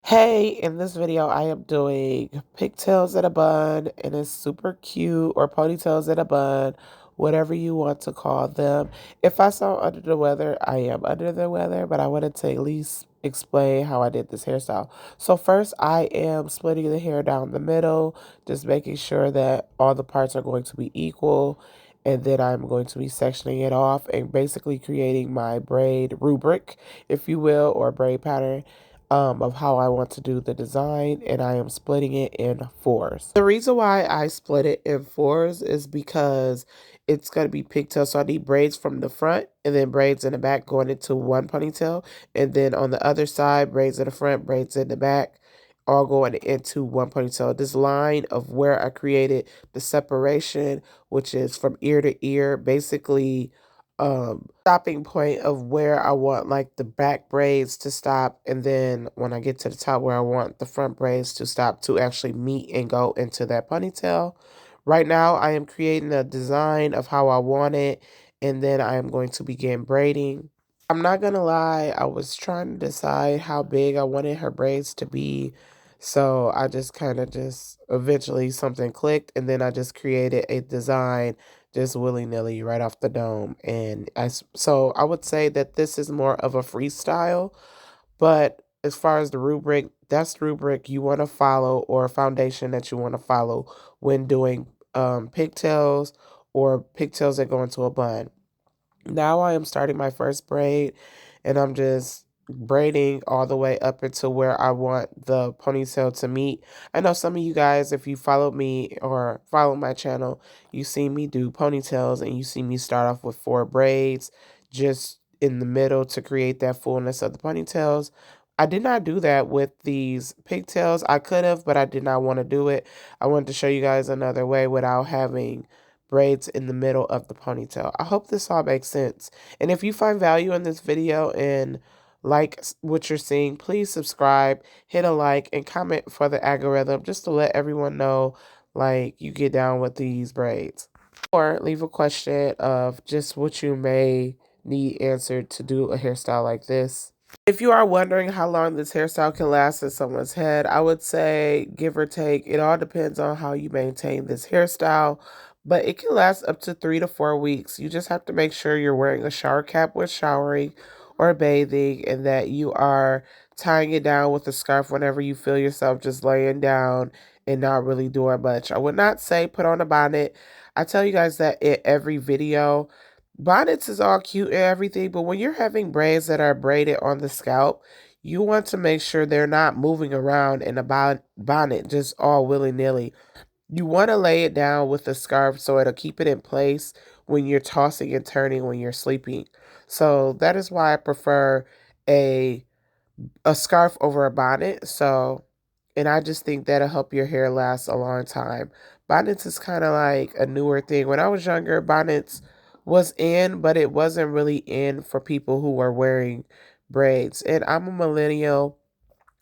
Hey, in this video, I am doing pigtails in a bun, and it's super cute, or ponytails in a bun, whatever you want to call them. If I sound under the weather, I am under the weather, but I wanted to at least explain how I did this hairstyle. So first, I am splitting the hair down the middle, just making sure that all the parts are going to be equal. And then I'm going to be sectioning it off and basically creating my braid rubric, if you will, or braid pattern of how I want to do the design, and I am splitting it in fours. The reason why I split it in fours is because it's going to be pigtails, so I need braids from the front and then braids in the back going into one ponytail, and then on the other side, braids in the front, braids in the back, all going into one ponytail. This line of where I created the separation, which is from ear to ear, basically stopping point of where I want like the back braids to stop, and then when I get to the top where I want the front braids to stop to actually meet and go into that ponytail. Right now I am creating a design of how I want it, and then I am going to begin braiding. I'm not gonna lie, I was trying to decide how big I wanted her braids to be. So I just kind of just eventually something clicked, and then I just created a design just willy-nilly right off the dome. And so I would say that this is more of a freestyle, but as far as the rubric, that's the rubric you want to follow, or a foundation that you want to follow when doing pigtails or pigtails that go into a bun. Now I am starting my first braid, and I'm just braiding all the way up into where I want the ponytail to meet. I know some of you guys, if you follow me or follow my channel, you see me do ponytails, and you see me start off with 4 braids just in the middle to create that fullness of the ponytails. I did not do that with these pigtails. I could have, but I did not want to do it. I wanted to show you guys another way without having braids in the middle of the ponytail. I hope this all makes sense. And if you find value in this video and like what you're seeing, please subscribe, hit a like, and comment for the algorithm just to let everyone know like you get down with these braids. Or leave a question of just what you may need answered to do a hairstyle like this. If you are wondering how long this hairstyle can last in someone's head, I would say give or take, it all depends on how you maintain this hairstyle, but it can last up to 3 to 4 weeks. You just have to make sure you're wearing a shower cap when showering or bathing, and that you are tying it down with a scarf whenever you feel yourself just laying down and not really doing much. I would not say put on a bonnet. I tell you guys that in every video. Bonnets is all cute and everything, but when you're having braids that are braided on the scalp, you want to make sure they're not moving around in a bonnet just all willy-nilly. You want to lay it down with a scarf so it'll keep it in place when you're tossing and turning when you're sleeping. So that is why I prefer a a scarf over a bonnet. So, and I just think that'll help your hair last a long time. Bonnets is kind of like a newer thing. When I was younger, bonnets was in, but it wasn't really in for people who were wearing braids. And I'm a millennial,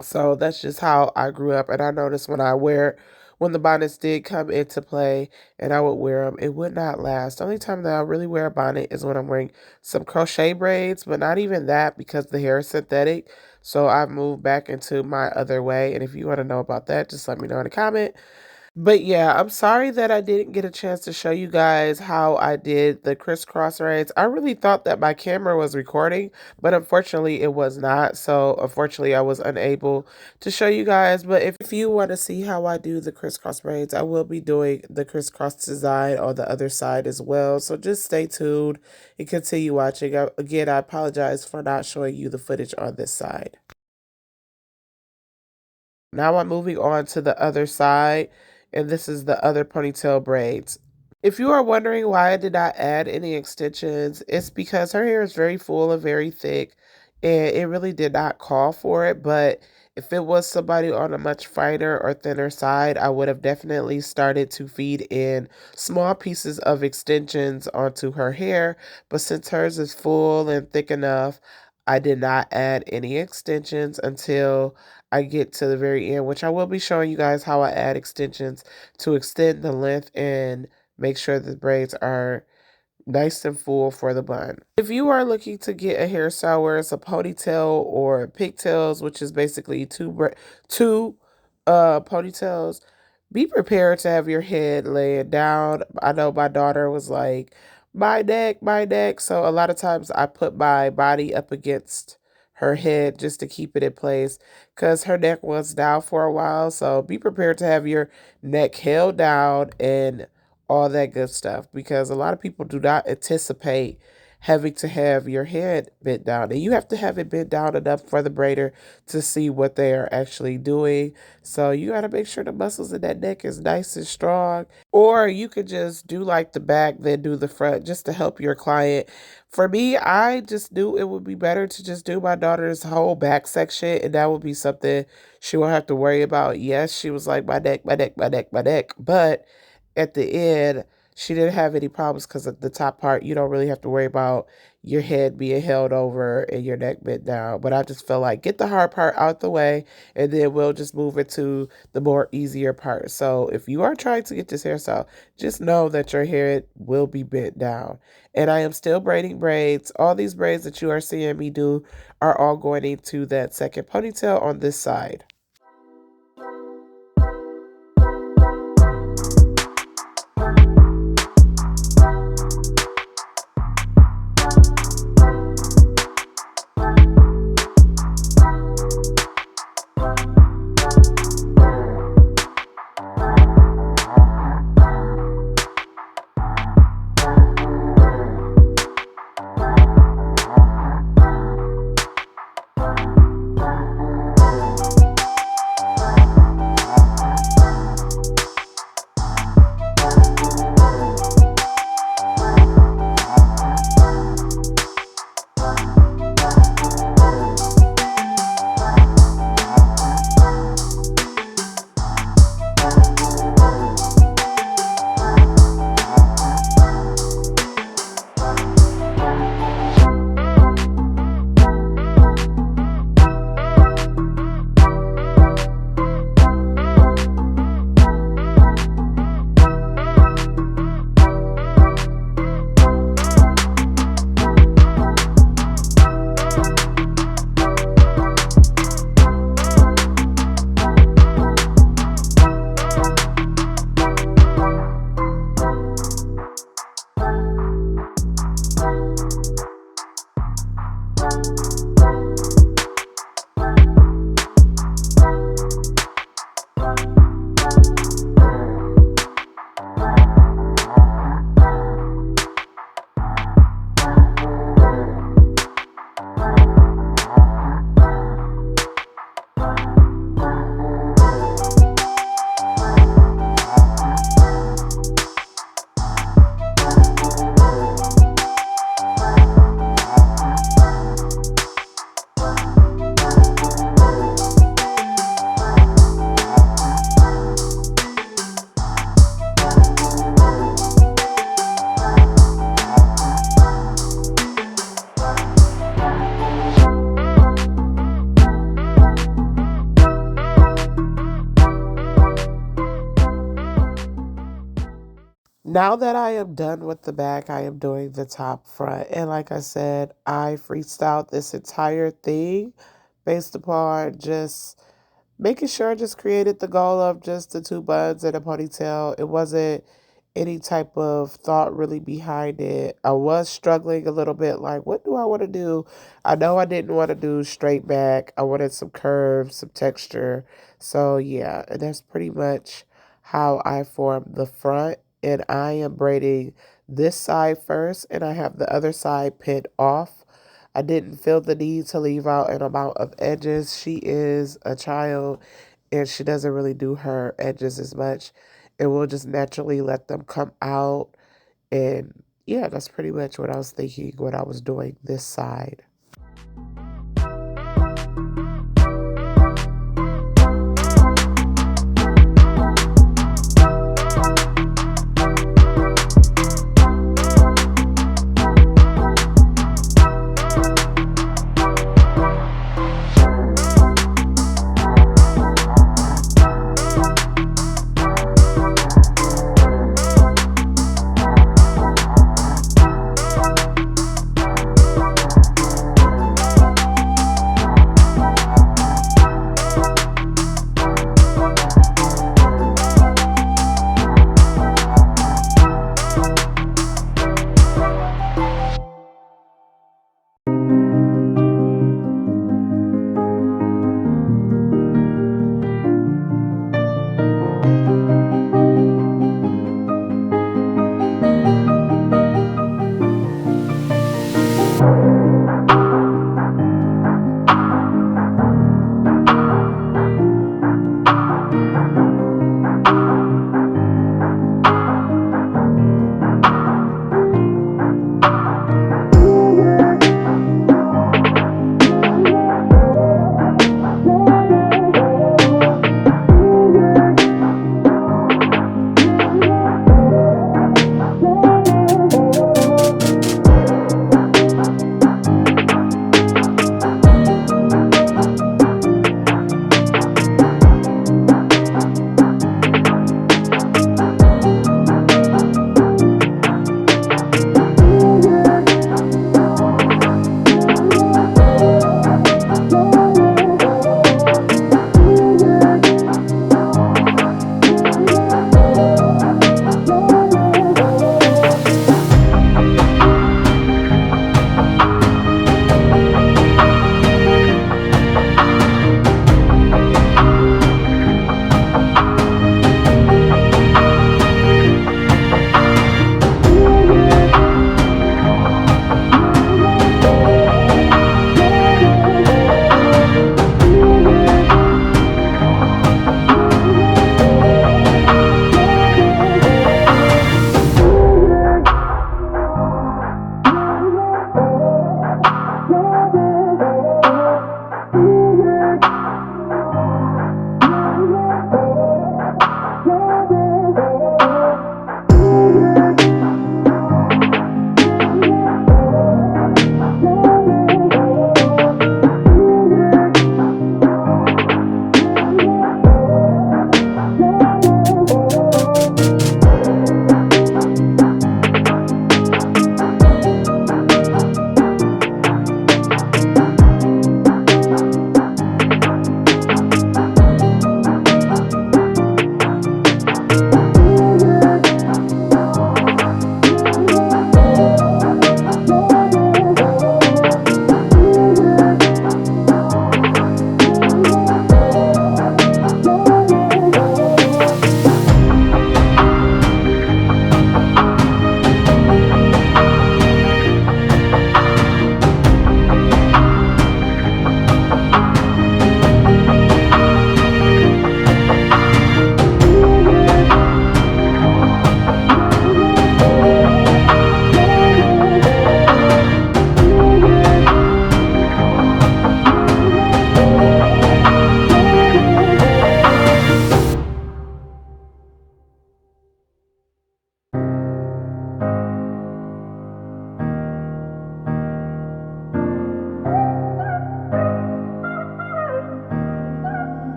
so that's just how I grew up. And I noticed when the bonnets did come into play and I would wear them, it would not last. The only time that I really wear a bonnet is when I'm wearing some crochet braids, but not even that because the hair is synthetic. So I've moved back into my other way. And if you want to know about that, just let me know in a comment. But yeah, I'm sorry that I didn't get a chance to show you guys how I did the crisscross braids. I really thought that my camera was recording, but unfortunately it was not. So unfortunately I was unable to show you guys. But if you want to see how I do the crisscross braids, I will be doing the crisscross design on the other side as well. So just stay tuned and continue watching. Again, I apologize for not showing you the footage on this side. Now I'm moving on to the other side, and this is the other ponytail braids. If you are wondering why I did not add any extensions, it's because her hair is very full and very thick, and it really did not call for it. But if it was somebody on a much finer or thinner side, I would have definitely started to feed in small pieces of extensions onto her hair. But since hers is full and thick enough, I did not add any extensions until I get to the very end, which I will be showing you guys how I add extensions to extend the length and make sure the braids are nice and full for the bun. If you are looking to get a hairstyle where it's a ponytail or pigtails, which is basically two ponytails, be prepared to have your head laying down. I know my daughter was like, my neck, my neck. So a lot of times I put my body up against her head just to keep it in place because her neck was down for a while. So be prepared to have your neck held down and all that good stuff because a lot of people do not anticipate having to have your head bent down, and you have to have it bent down enough for the braider to see what they are actually doing. So you got to make sure the muscles in that neck is nice and strong. Or you could just do like the back, then do the front just to help your client. For me, I just knew it would be better to just do my daughter's whole back section, and that would be something she won't have to worry about. Yes, she was like, my neck, my neck, my neck, my neck. But at the end, she didn't have any problems because at the top part, you don't really have to worry about your head being held over and your neck bent down. But I just feel like get the hard part out the way, and then we'll just move into the more easier part. So if you are trying to get this hairstyle, just know that your head will be bent down. And I am still braiding braids. All these braids that you are seeing me do are all going into that second ponytail on this side. Now that I am done with the back, I am doing the top front. And like I said, I freestyled this entire thing based upon just making sure I just created the goal of just the two buns and a ponytail. It wasn't any type of thought really behind it. I was struggling a little bit like, what do I want to do? I know I didn't want to do straight back. I wanted some curves, some texture. So yeah, and that's pretty much how I formed the front. And I am braiding this side first, and I have the other side pinned off. I didn't feel the need to leave out an amount of edges. She is a child and she doesn't really do her edges as much. And we'll just naturally let them come out. And yeah, that's pretty much what I was thinking when I was doing this side.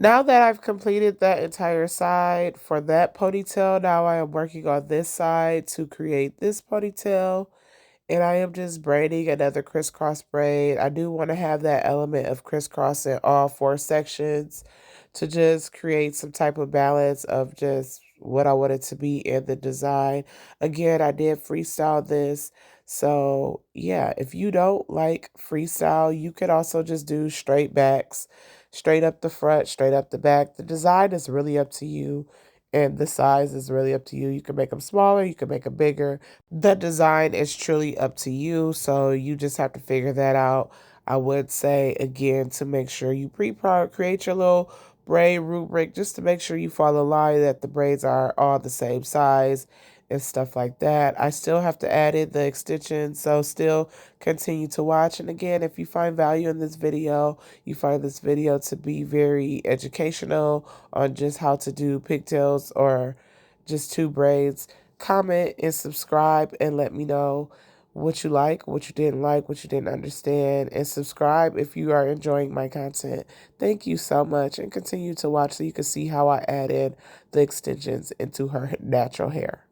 Now that I've completed that entire side for that ponytail, now I am working on this side to create this ponytail. And I am just braiding another crisscross braid. I do want to have that element of crisscross in all four sections to just create some type of balance of just what I want it to be in the design. Again, I did freestyle this. So yeah, if you don't like freestyle, you could also just do straight backs, straight up the front, straight up the back. The design is really up to you. And the size is really up to you. You can make them smaller, you can make them bigger. The design is truly up to you, so you just have to figure that out. I would say, again, to make sure you create your little braid rubric just to make sure you follow the line that the braids are all the same size and stuff like that. I still have to add in the extensions, so still continue to watch. And again, if you find value in this video, you find this video to be very educational on just how to do pigtails or just two braids, comment and subscribe and let me know what you like, what you didn't like, what you didn't understand, and subscribe if you are enjoying my content. Thank you so much, and continue to watch so you can see how I added the extensions into her natural hair.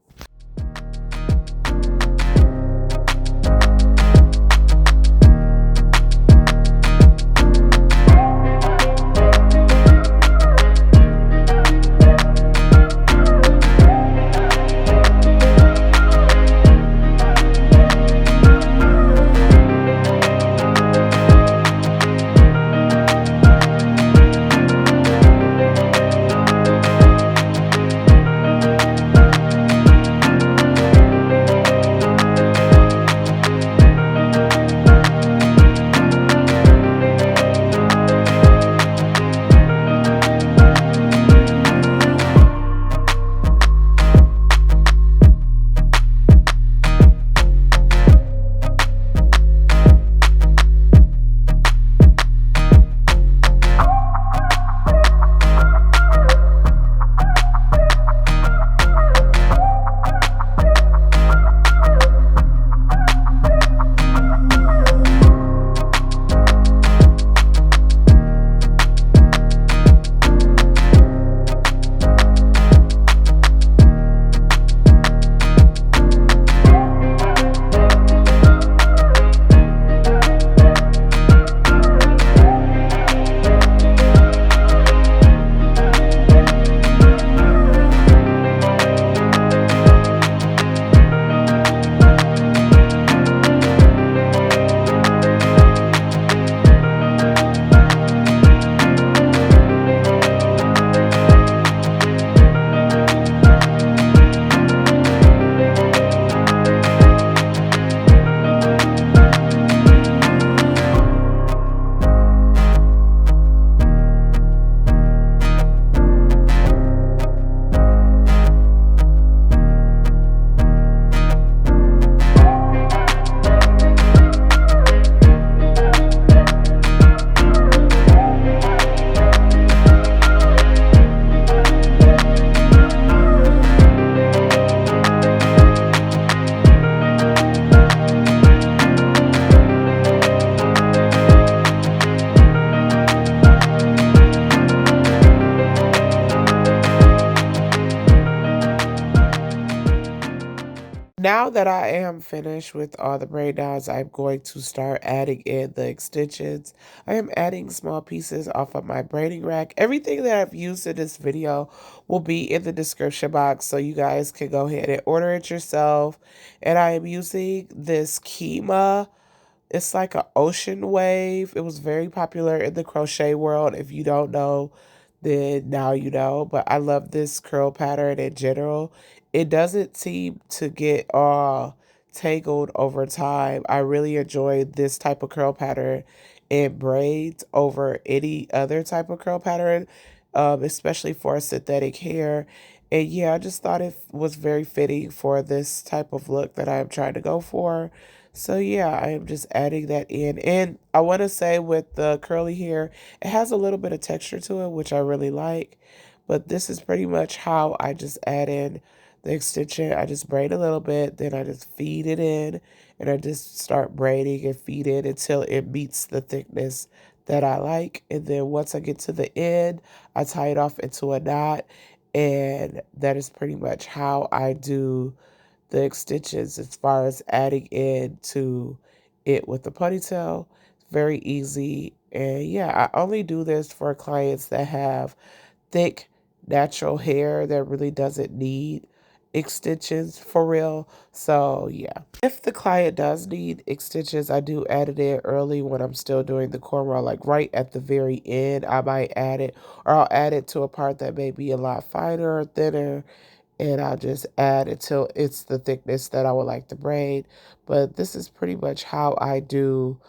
Now that I am finished with all the braid downs, I'm going to start adding in the extensions. I am adding small pieces off of my braiding rack. Everything that I've used in this video will be in the description box, so you guys can go ahead and order it yourself. And I am using this Kima. It's like an ocean wave. It was very popular in the crochet world. If you don't know, then now you know. But I love this curl pattern in general. It doesn't seem to get all tangled over time. I really enjoy this type of curl pattern in braids over any other type of curl pattern, especially for synthetic hair. And yeah, I just thought it was very fitting for this type of look that I'm trying to go for. So yeah, I am just adding that in. And I want to say with the curly hair, it has a little bit of texture to it, which I really like. But this is pretty much how I just add in the extension. I just braid a little bit, then I just feed it in, and I just start braiding and feed it until it meets the thickness that I like. And then once I get to the end, I tie it off into a knot. And that is pretty much how I do the extensions as far as adding into it with the ponytail. Very easy. And yeah, I only do this for clients that have thick, natural hair that really doesn't need extensions for real. So yeah, if the client does need extensions, I do add it in early when I'm still doing the cornrow, like right at the very end. I might add it, or I'll add it to a part that may be a lot finer or thinner, and I'll just add it till it's the thickness that I would like to braid. But this is pretty much how I do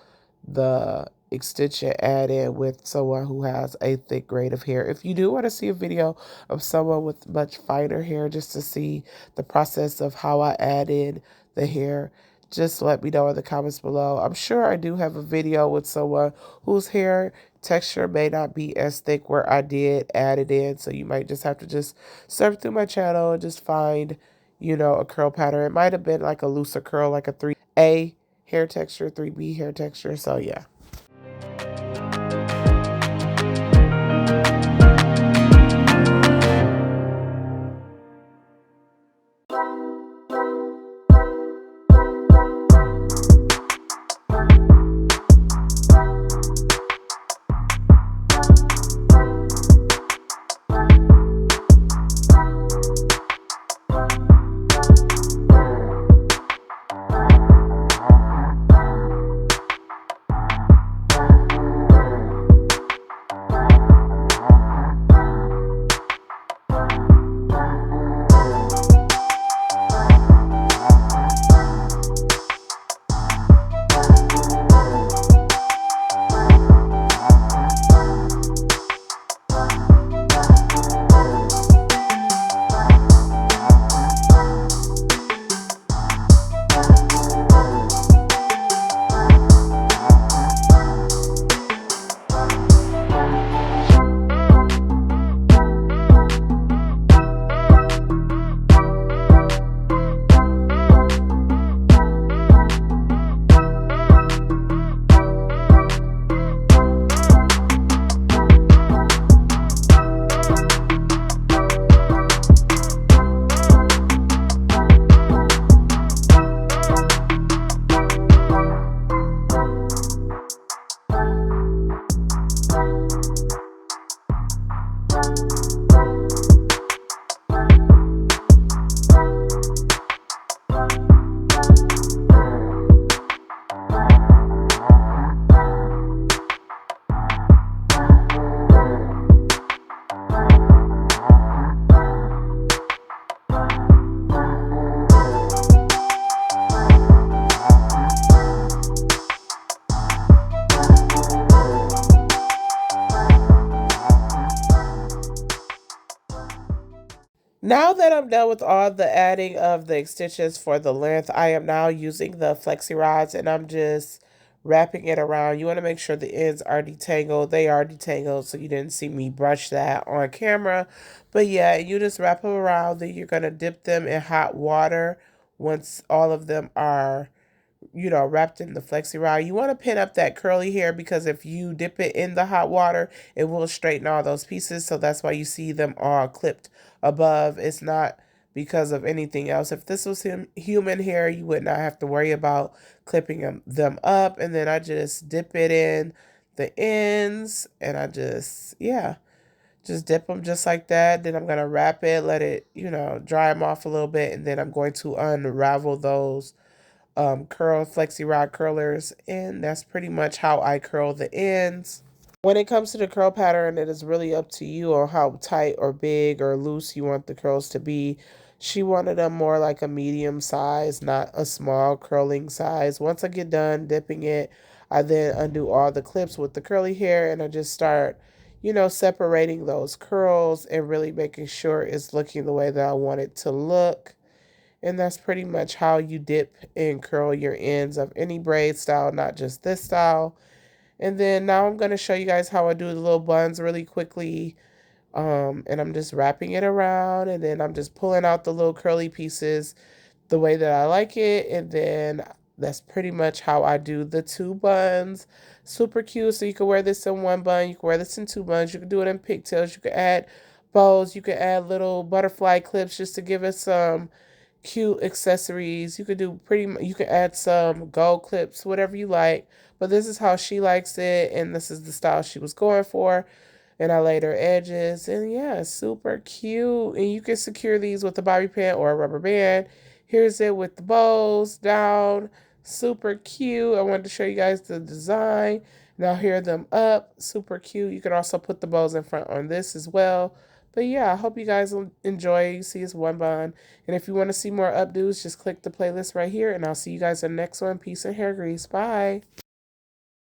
the extension add-in with someone who has a thick grade of hair. If you do want to see a video of someone with much finer hair just to see the process of how I add in the hair, just let me know in the comments below. I'm sure I do have a video with someone whose hair texture may not be as thick where I did add it in, so you might just have to just surf through my channel and just find, a curl pattern. It might have been like a looser curl, like a 3A hair texture, 3B hair texture. So yeah. Now that I'm done with all the adding of the extensions for the length, I am now using the flexi rods and I'm just wrapping it around. You want to make sure the ends are detangled. They are detangled, so you didn't see me brush that on camera. But yeah, you just wrap them around. Then you're going to dip them in hot water once all of them are wrapped in the flexi rod. You want to pin up that curly hair because if you dip it in the hot water, it will straighten all those pieces. So that's why you see them all clipped above. It's not because of anything else. If this was human hair, you would not have to worry about clipping them up. And then I just dip it in the ends and I just dip them just like that. Then I'm going to wrap it, let it, dry them off a little bit. And then I'm going to unravel those curl flexi rod curlers, and that's pretty much how I curl the ends. When it comes to the curl pattern, it is really up to you on how tight or big or loose you want the curls to be. She wanted them more like a medium size, not a small curling size. Once I get done dipping it, I then undo all the clips with the curly hair and I just start, separating those curls and really making sure it's looking the way that I want it to look. And that's pretty much how you dip and curl your ends of any braid style, not just this style. And then now I'm going to show you guys how I do the little buns really quickly. And I'm just wrapping it around and then I'm just pulling out the little curly pieces the way that I like it. And then That's pretty much how I do the two buns. Super cute. So you can wear this in one bun. You can wear this in two buns. You can do it in pigtails. You can add bows. You can add little butterfly clips just to give it some cute accessories. You could do you can add some gold clips, whatever you like. But this is how she likes it, and this is the style she was going for. And I laid her edges, and yeah, super cute. And you can secure these with a bobby pin or a rubber band. Here's it with the bows down, super cute. I wanted to show you guys the design. Now here them up, super cute. You can also put the bows in front on this as well. But yeah, I hope you guys will enjoy. You see it's one bun. And if you want to see more updos, just click the playlist right here. And I'll see you guys in the next one. Peace and hair grease. Bye.